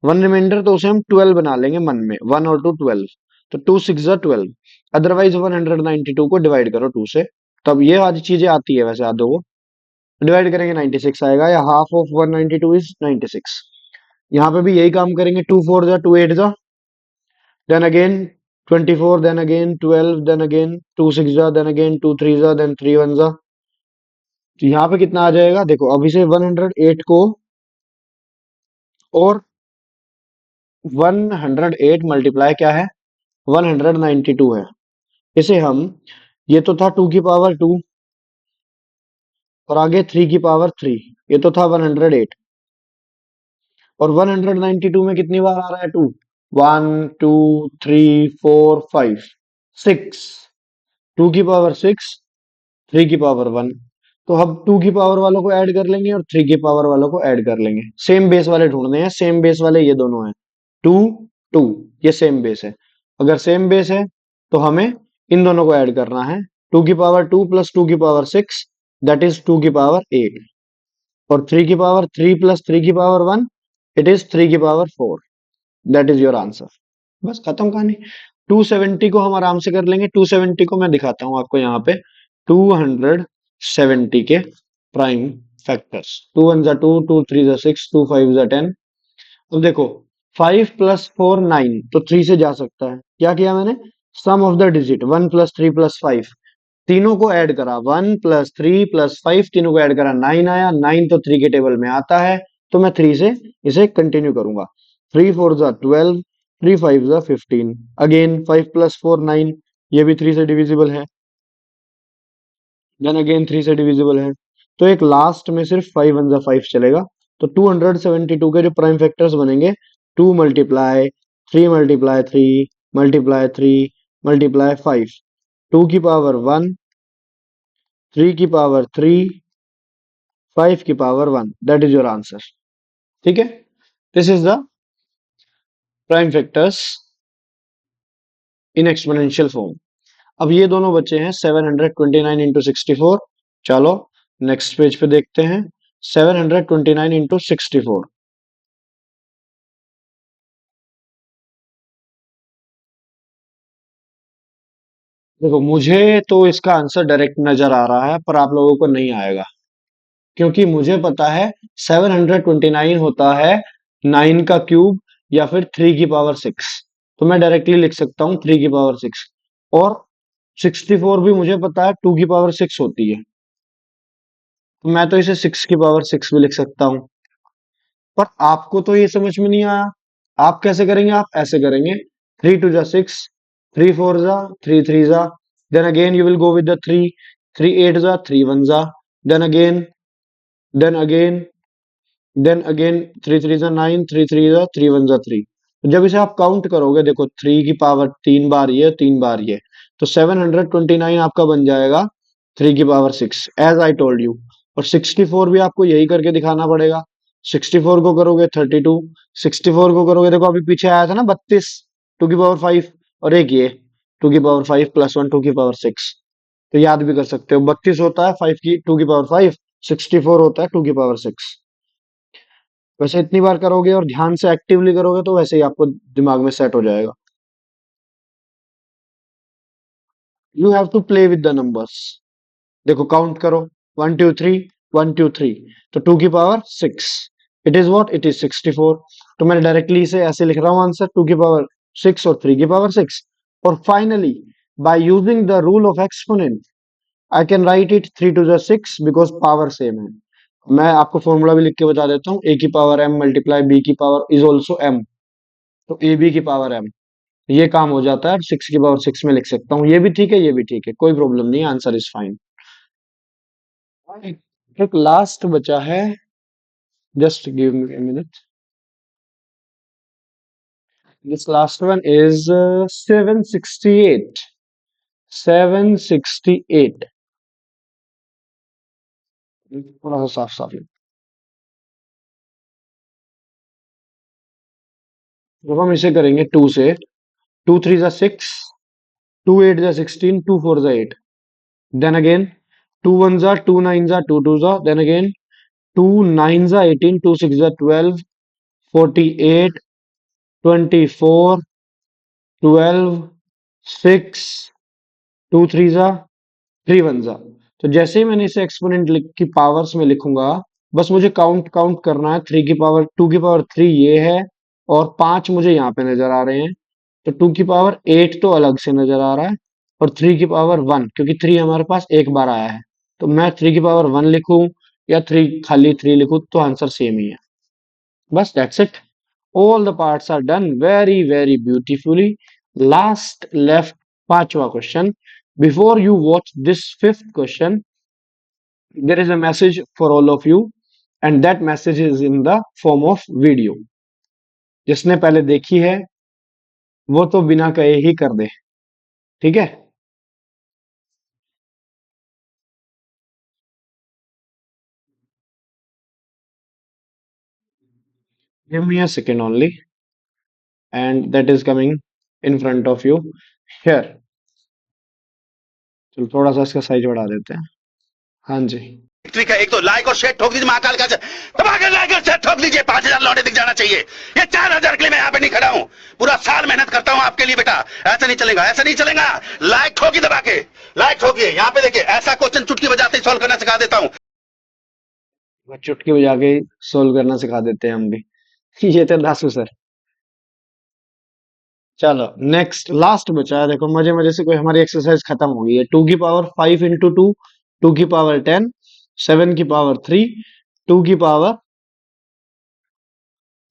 one reminder तो उसे हम 12 बना लेंगे मन में, वन और टू 12, तो टू सिक्स जा 12। अदरवाइज 192 को डिवाइड करो टू से, तब ये वाली चीजें आती है वैसे आधो को, डिवाइड करेंगे 96 आएगा, या हाफ ऑफ 192 इज 96। यहाँ पे भी यही काम करेंगे, टू फोर जा टू एट जा, then again 24, then again 12, then again two six जा, देन अगेन टू थ्री जा, देन थ्री वन जा। तो यहाँ पे कितना आ जाएगा देखो, अभी से 108 को और 108 मल्टीप्लाई क्या है, 192 है। इसे हम, ये तो था टू की पावर टू, और आगे थ्री की पावर थ्री, ये तो था 108, और 192 में कितनी बार आ रहा है two, one two three four five six, two की पावर सिक्स, थ्री की पावर वन। तो हम टू की पावर वालों को ऐड कर लेंगे और थ्री की पावर वालों को ऐड कर लेंगे, सेम बेस वाले ढूंढने हैं, सेम बेस वाले ये दोनों हैं, टू टू, ये सेम बेस है। अगर सेम बेस है तो हमें इन दोनों को ऐड करना है, टू की पावर टू प्लस टू की power six, that is two की पावर एट, और थ्री की पावर थ्री प्लस थ्री की power one, it is three की power four, that is your answer. बस खत्म कहानी। 270 को हम आराम से कर लेंगे, 270 को मैं दिखाता हूं आपको यहाँ पे, 270 के प्राइम फैक्टर्स, टू वन जा टू, टू थ्री जा सिक्स, टू फाइव जा 10। अब देखो, फाइव प्लस फोर नाइन, तो थ्री से जा सकता है, क्या किया मैंने, sum of the digit, one plus three plus five, तीनों को ऐड करा, one plus three plus five, तीनों को ऐड करा, नाइन आया, नाइन तो थ्री के टेबल में आता है, तो मैं थ्री से इसे कंटिन्यू करूंगा, थ्री फोर जा 12, थ्री फाइव जा 15, again five plus four nine, ये भी थ्री से डिविजिबल है, देन अगेन थ्री से डिविजिबल है, तो एक लास्ट में सिर्फ फाइव वन जा फाइव चलेगा। तो 272 के जो प्राइम फैक्टर्स बनेंगे, two multiply three multiply three multiply five, two की पावर वन, थ्री की पावर थ्री, फाइव की power one, that is your answer. ठीक है, this is the prime factors in exponential form. अब ये दोनों बचे हैं 729 इंटू 64। चलो नेक्स्ट पेज पे देखते हैं, 729 इंटू 64। देखो मुझे तो इसका आंसर डायरेक्ट नजर आ रहा है, पर आप लोगों को नहीं आएगा, क्योंकि मुझे पता है 729 होता है नाइन का क्यूब, या फिर थ्री की पावर सिक्स, तो मैं डायरेक्टली लिख सकता हूँ थ्री की पावर सिक्स, और 64 भी मुझे पता है टू की पावर सिक्स होती है, तो मैं तो इसे सिक्स की पावर सिक्स भी लिख सकता हूँ। पर आपको तो ये समझ में नहीं आया, आप कैसे करेंगे, आप ऐसे करेंगे, थ्री टू जा सिक्स, थ्री फोर जा थ्री जा, then again you will go with the three, three eight जा थ्री वन जा, then again, then again, then again three three जा नाइन, थ्री जा थ्री वन जा थ्री। जब इसे आप काउंट करोगे, देखो थ्री की पावर तीन बार ये, तीन बार ये, तो 729 आपका बन जाएगा थ्री की power six, as I told you. और 64 भी आपको यही करके दिखाना पड़ेगा, 64 को करोगे 32, 64 को करोगे, देखो अभी पीछे आया था ना 32, टू की पावर फाइव, और एक ये टू की power five plus one two की पावर सिक्स, तो याद भी कर सकते हो, 32 होता है फाइव की टू की पावर फाइव, 64 होता है टू की पावर सिक्स। वैसे इतनी बार करोगे और ध्यान से एक्टिवली करोगे तो वैसे ही आपको दिमाग में सेट हो जाएगा। You have to play with the numbers. देखो काउंट करो, one two three, one two three, तो टू की power six, it is what, it is 64। तो मैंने डायरेक्टली इसे ऐसे लिख रहा हूँ आंसर, टू की पावर सिक्स और थ्री की पावर सिक्स। और finally by using the rule of exponent, I can write it three to the six, because power same है। मैं आपको फॉर्मूला भी लिख के बता देता हूँ, ए की पावर एम मल्टीप्लाई बी की पावर इज ऑल्सो एम, तो ए बी की पावर एम, ये काम हो जाता है, सिक्स की पावर सिक्स में लिख सकता हूँ, ये भी ठीक है ये भी ठीक है, कोई प्रॉब्लम नहीं, आंसर इज फाइन। एक लास्ट बचा है, just give me a minute, this last one is 768, 768, थोड़ा सा साफ साफ जब हम इसे करेंगे 2 से, 2 3 जा 6, 2 8 जा 16, 2 4 जा 8, then again 2 1 जा 2 9 जा 2 2 जा, then again 2 9 जा 18, 2 6 जा 12, 48, 24, 12, 6, 2 3 जा 3 1 जा। तो जैसे ही मैंने इसे एक्सपोनेंट की पावर्स में लिखूंगा, बस मुझे काउंट काउंट करना है। 3 की पावर 2 की पावर 3 ये है, और 5 मुझे यहाँ पे नजर आ रहे हैं। तो 2 की पावर 8 तो अलग से नजर आ रहा है, और 3 की पावर 1, क्योंकि 3 हमारे पास एक बार आया है। तो मैं 3 की पावर 1 लिखूं या 3 खाली 3 लिखूं, तो आंसर सेम ही है। बस that's it. All the parts are done very very beautifully. Last left पांचवा question. Before you watch this fifth question, there is a message for all of you, and that message is in the form of video. जिसने पहले देखी है वो तो बिना कहे ही कर दे, ठीक है। Give me a second only, and that is coming in front of you here. चलो थोड़ा सा इसका साइज बढ़ा देते हैं। हाँ जी। ट्रिक है, एक तो लाइक और शेयर ठोक दीजिए, महाकाल का दबा के लाइक और शेयर ठोक दीजिए। 5,000 लौटे दिख जाना चाहिए। ये 4,000 के लिए मैं यहाँ पे नहीं खड़ा हूँ। पूरा साल मेहनत करता हूँ आपके लिए बेटा। ऐसा नहीं चलेगा, ऐसा नहीं चलेगा। लाइक ठोकी दबा के, लाइक ठोकिए। यहाँ पे देखिए, ऐसा क्वेश्चन चुटकी बजाते ही सॉल्व करना सिखा देता हूँ। चुटकी बजा के सोल्व करना सिखा देते हैं हम भी। ये तो दासू सर। चलो नेक्स्ट लास्ट बचा है। देखो मजे मजे से कोई हमारी एक्सरसाइज खत्म हो गई है। 2 की पावर 5 इंटू 2, 2 की पावर 10, 7 की पावर 3, 2 की पावर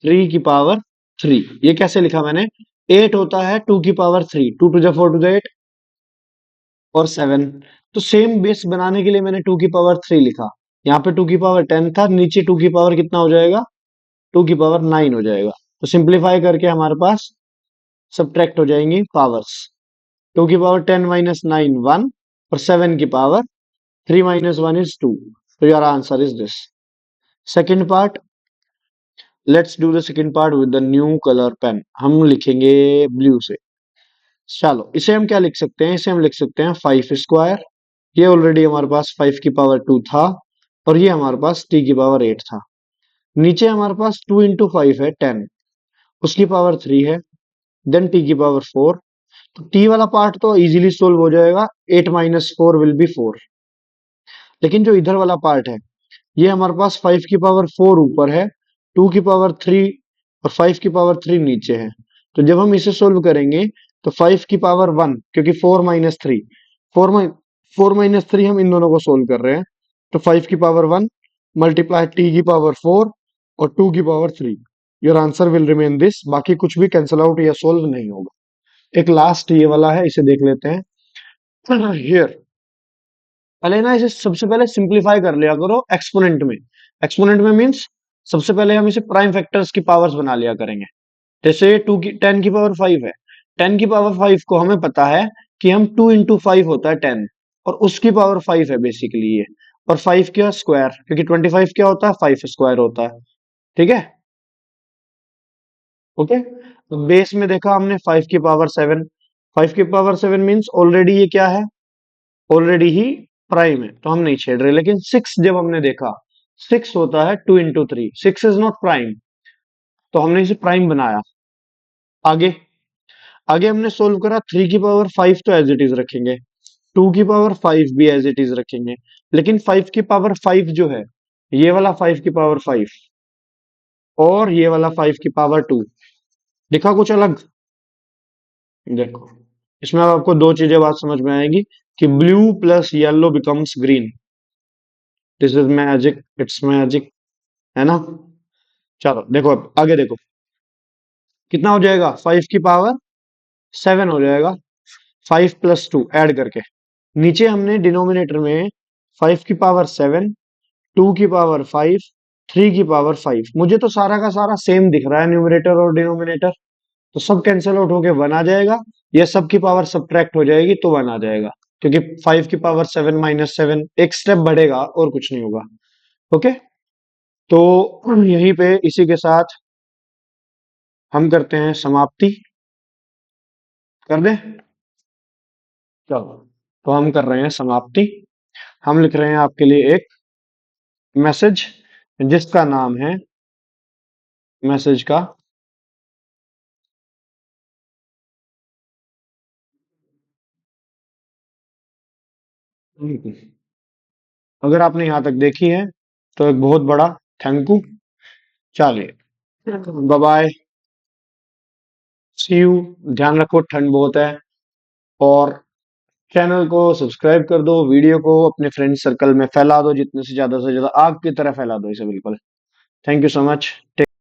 3 की पावर 3। ये कैसे लिखा मैंने? 8 होता है 2 की पावर 3, 2 टू जा 4 टू जा 8, और 7। तो सेम बेस बनाने के लिए मैंने 2 की पावर 3 लिखा। यहाँ पे 2 की पावर 10 था, नीचे 2 की पावर कितना हो जाएगा? 2 की पावर 9 हो जाएगा। तो सिंप्लीफाई करके हमारे पास सब्ट्रैक्ट हो जाएंगी पावर्स। 2 की पावर 10 माइनस 9 1, और 7 की पावर 3 माइनस 1 इज 2। तो your answer is this. Second part, let's do the second part with the new colour pen. हम लिखेंगे ब्लू से। चलो इसे हम क्या लिख सकते हैं? इसे हम लिख सकते हैं 5 स्क्वायर। ये ऑलरेडी हमारे पास 5 की पावर 2 था, और ये हमारे पास t की पावर 8 था। नीचे हमारे पास 2 इंटू 5 है 10, उसकी पावर 3 है, देन t की पावर 4। तो t वाला पार्ट तो इजीली सोल्व हो जाएगा, 8 माइनस 4 विल बी 4। लेकिन जो इधर वाला पार्ट है, ये हमारे पास 5 की पावर 4 ऊपर है, 2 की पावर 3 और 5 की पावर 3 नीचे है। तो जब हम इसे सोल्व करेंगे तो 5 की पावर 1, क्योंकि 4 माइनस 3, 4 माइनस 3 हम इन दोनों को सोल्व कर रहे हैं। तो 5 की पावर 1 मल्टीप्लाई टी की पावर 4 और 2 की power 3। Your answer will remain this. बाकी कुछ भी कैंसिल आउट या सोल्व नहीं होगा। एक लास्ट ये वाला है, इसे देख लेते हैं। हियर पहले ना इसे सबसे पहले सिंप्लीफाई कर लिया करो एक्सपोनेंट में। एक्सपोनेंट में मींस सबसे पहले हम इसे प्राइम फैक्टर्स की पावर्स बना लिया करेंगे। जैसे 2 की 10 की पावर 5 है, 10 की पावर 5 को हमें पता है कि हम 2 इंटू 5 होता है 10, और उसकी पावर 5 है बेसिकली ये। और 5 का स्क्वायर, क्योंकि 25 क्या होता है? 5 स्क्वायर होता है। ठीक है, ओके। तो बेस में देखा हमने 5 की पावर 7। 5 की पावर 7 मींस ऑलरेडी ये क्या है? ऑलरेडी ही प्राइम है, तो हम नहीं छेड़ रहे। लेकिन 6 जब हमने देखा, 6 होता है 2 इंटू 3, 6 इज नॉट प्राइम, तो हमने इसे प्राइम बनाया। आगे आगे हमने सोल्व करा, 3 की पावर 5 तो एज इट इज रखेंगे, 2 की पावर 5 भी एज इट इज रखेंगे। लेकिन 5 की पावर 5 जो है, ये वाला 5 की पावर 5 और ये वाला 5 की पावर 2, दिखा कुछ अलग? देखो इसमें अब आपको दो चीजें बात समझ में आएगी कि blue plus yellow becomes green. This is magic, it's magic, है ना। चलो देखो अब आगे देखो कितना हो जाएगा? 5 की पावर 7 हो जाएगा, 5 प्लस 2 ऐड करके। नीचे हमने डिनोमिनेटर में 5 की पावर 7, 2 की पावर 5, 3 की पावर 5। मुझे तो सारा का सारा सेम दिख रहा है, न्यूमरेटर और डिनोमिनेटर। तो सब कैंसिल आउट होके 1 आ जाएगा, या सब की पावर सब्ट्रैक्ट हो जाएगी तो 1 आ जाएगा, क्योंकि 5 की पावर 7 माइनस 7 एक स्टेप बढ़ेगा और कुछ नहीं होगा। ओके, तो यहीं पे इसी के साथ हम करते हैं समाप्ति। कर दें? चलो, तो हम कर रहे हैं समाप्ति। हम लिख रहे हैं आपके लिए एक मैसेज जिसका नाम है मैसेज का अगर आपने यहां तक देखी है तो एक बहुत बड़ा थैंक यू। चलिए, बाय बाय, सी यू। ध्यान रखो, ठंड बहुत है। और चैनल को सब्सक्राइब कर दो, वीडियो को अपने फ्रेंड सर्कल में फैला दो, जितने से ज्यादा आग की तरह फैला दो इसे, बिल्कुल। Thank you so much.